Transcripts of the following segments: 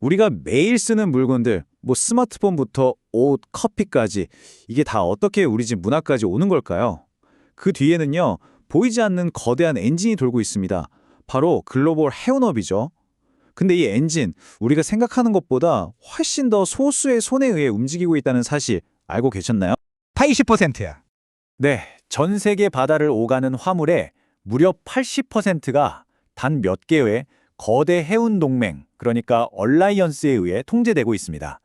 우리가 매일 쓰는 물건들, 뭐 스마트폰부터 옷, 커피까지 이게 다 어떻게 우리 집 문 앞까지 오는 걸까요? 그 뒤에는요, 보이지 않는 거대한 엔진이 돌고 있습니다. 바로 글로벌 해운업이죠. 근데 이 엔진, 우리가 생각하는 것보다 훨씬 더 소수의 손에 의해 움직이고 있다는 사실 알고 계셨나요? 80%야. 네, 전 세계 바다를 오가는 화물의 무려 80%가 단 몇 개의 거대 해운 동맹, 그러니까 얼라이언스에 의해 통제되고 있습니다.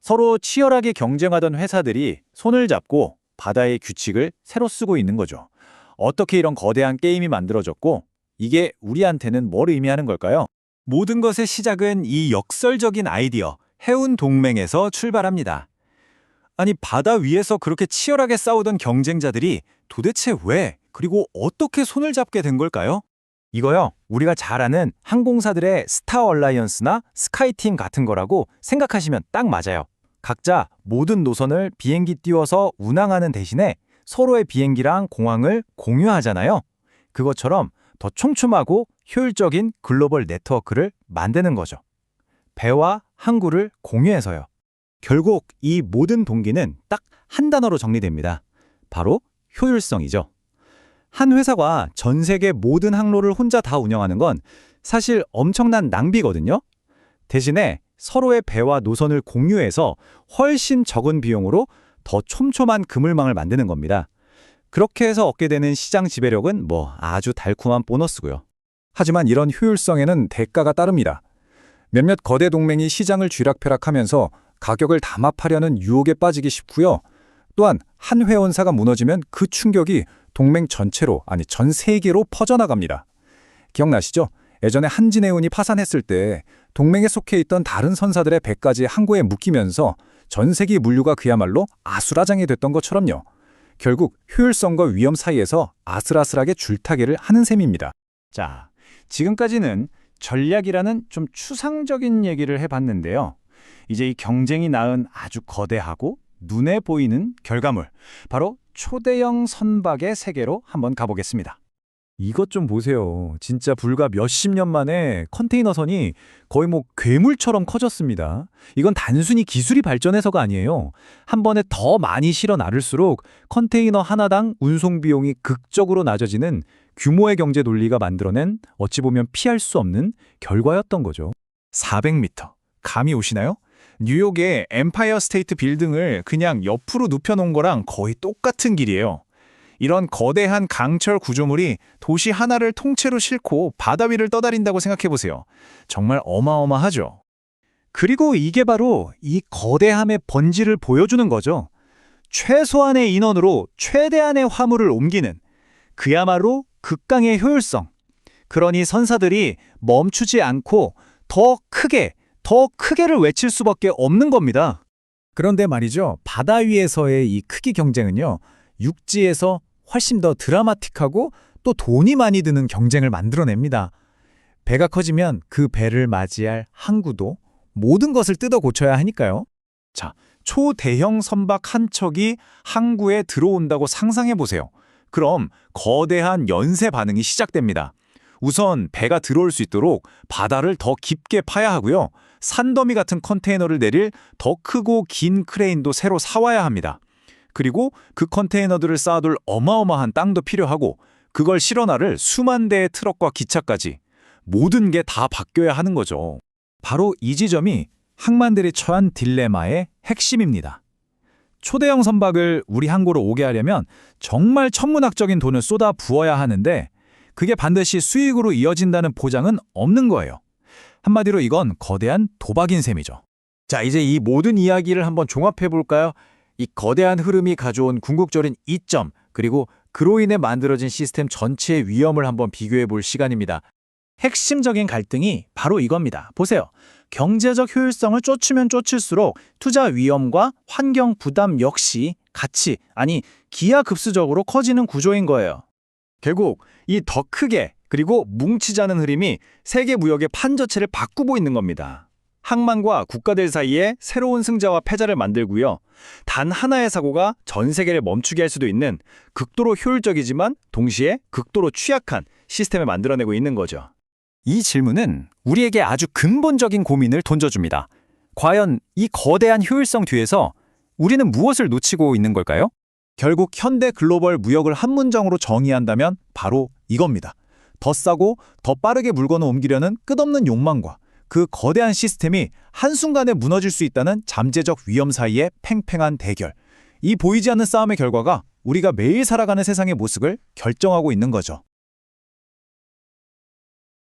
서로 치열하게 경쟁하던 회사들이 손을 잡고 바다의 규칙을 새로 쓰고 있는 거죠. 어떻게 이런 거대한 게임이 만들어졌고, 이게 우리한테는 뭘 의미하는 걸까요? 모든 것의 시작은 이 역설적인 아이디어, 해운 동맹에서 출발합니다. 아니, 바다 위에서 그렇게 치열하게 싸우던 경쟁자들이 도대체 왜, 그리고 어떻게 손을 잡게 된 걸까요? 이거요, 우리가 잘 아는 항공사들의 스타 얼라이언스나 스카이팀 같은 거라고 생각하시면 딱 맞아요. 각자 모든 노선을 비행기 띄워서 운항하는 대신에 서로의 비행기랑 공항을 공유하잖아요. 그것처럼 더 촘촘하고 효율적인 글로벌 네트워크를 만드는 거죠. 배와 항구를 공유해서요. 결국 이 모든 동기는 딱 한 단어로 정리됩니다. 바로 효율성이죠. 한 회사가 전 세계 모든 항로를 혼자 다 운영하는 건 사실 엄청난 낭비거든요. 대신에 서로의 배와 노선을 공유해서 훨씬 적은 비용으로 더 촘촘한 그물망을 만드는 겁니다. 그렇게 해서 얻게 되는 시장 지배력은 뭐 아주 달콤한 보너스고요. 하지만 이런 효율성에는 대가가 따릅니다. 몇몇 거대 동맹이 시장을 쥐락펴락하면서 가격을 담합하려는 유혹에 빠지기 쉽고요. 또한 한 회원사가 무너지면 그 충격이 동맹 전체로, 아니 전 세계로 퍼져나갑니다. 기억나시죠? 예전에 한진해운이 파산했을 때 동맹에 속해 있던 다른 선사들의 배까지 항구에 묶이면서 전 세계 물류가 그야말로 아수라장이 됐던 것처럼요. 결국 효율성과 위험 사이에서 아슬아슬하게 줄타기를 하는 셈입니다. 자, 지금까지는 전략이라는 좀 추상적인 얘기를 해봤는데요. 이제 이 경쟁이 낳은 아주 거대하고 눈에 보이는 결과물, 바로 초대형 선박의 세계로 한번 가보겠습니다. 이것 좀 보세요. 진짜 불과 몇십 년 만에 컨테이너선이 거의 뭐 괴물처럼 커졌습니다. 이건 단순히 기술이 발전해서가 아니에요. 한 번에 더 많이 실어 나를수록 컨테이너 하나당 운송 비용이 극적으로 낮아지는 규모의 경제 논리가 만들어낸 어찌 보면 피할 수 없는 결과였던 거죠. 400m. 감이 오시나요? 뉴욕의 엠파이어 스테이트 빌딩을 그냥 옆으로 눕혀놓은 거랑 거의 똑같은 길이에요. 이런 거대한 강철 구조물이 도시 하나를 통째로 싣고 바다 위를 떠다닌다고 생각해보세요. 정말 어마어마하죠. 그리고 이게 바로 이 거대함의 본질을 보여주는 거죠. 최소한의 인원으로 최대한의 화물을 옮기는, 그야말로 극강의 효율성. 그러니 선사들이 멈추지 않고 더 크게를 외칠 수밖에 없는 겁니다. 그런데 말이죠, 바다 위에서의 이 크기 경쟁은요, 육지에서 훨씬 더 드라마틱하고 또 돈이 많이 드는 경쟁을 만들어냅니다. 배가 커지면 그 배를 맞이할 항구도 모든 것을 뜯어 고쳐야 하니까요. 자, 초대형 선박 한 척이 항구에 들어온다고 상상해 보세요. 그럼 거대한 연쇄 반응이 시작됩니다. 우선 배가 들어올 수 있도록 바다를 더 깊게 파야 하고요. 산더미 같은 컨테이너를 내릴 더 크고 긴 크레인도 새로 사와야 합니다. 그리고 그 컨테이너들을 쌓아둘 어마어마한 땅도 필요하고, 그걸 실어 나를 수만 대의 트럭과 기차까지 모든 게 다 바뀌어야 하는 거죠. 바로 이 지점이 항만들이 처한 딜레마의 핵심입니다. 초대형 선박을 우리 항구로 오게 하려면 정말 천문학적인 돈을 쏟아 부어야 하는데, 그게 반드시 수익으로 이어진다는 보장은 없는 거예요. 한마디로 이건 거대한 도박인 셈이죠. 자, 이제 이 모든 이야기를 한번 종합해 볼까요? 이 거대한 흐름이 가져온 궁극적인 이점, 그리고 그로 인해 만들어진 시스템 전체의 위험을 한번 비교해 볼 시간입니다. 핵심적인 갈등이 바로 이겁니다. 보세요. 경제적 효율성을 쫓으면 쫓을수록 투자 위험과 환경 부담 역시 같이, 아니 기하급수적으로 커지는 구조인 거예요. 결국 이 더 크게 그리고 뭉치자는 흐름이 세계 무역의 판자체를 바꾸고 있는 겁니다. 항만과 국가들 사이에 새로운 승자와 패자를 만들고요. 단 하나의 사고가 전 세계를 멈추게 할 수도 있는 극도로 효율적이지만 동시에 극도로 취약한 시스템을 만들어내고 있는 거죠. 이 질문은 우리에게 아주 근본적인 고민을 던져줍니다. 과연 이 거대한 효율성 뒤에서 우리는 무엇을 놓치고 있는 걸까요? 결국 현대 글로벌 무역을 한 문장으로 정의한다면 바로 이겁니다. 더 싸고 더 빠르게 물건을 옮기려는 끝없는 욕망과 그 거대한 시스템이 한순간에 무너질 수 있다는 잠재적 위험 사이의 팽팽한 대결. 이 보이지 않는 싸움의 결과가 우리가 매일 살아가는 세상의 모습을 결정하고 있는 거죠.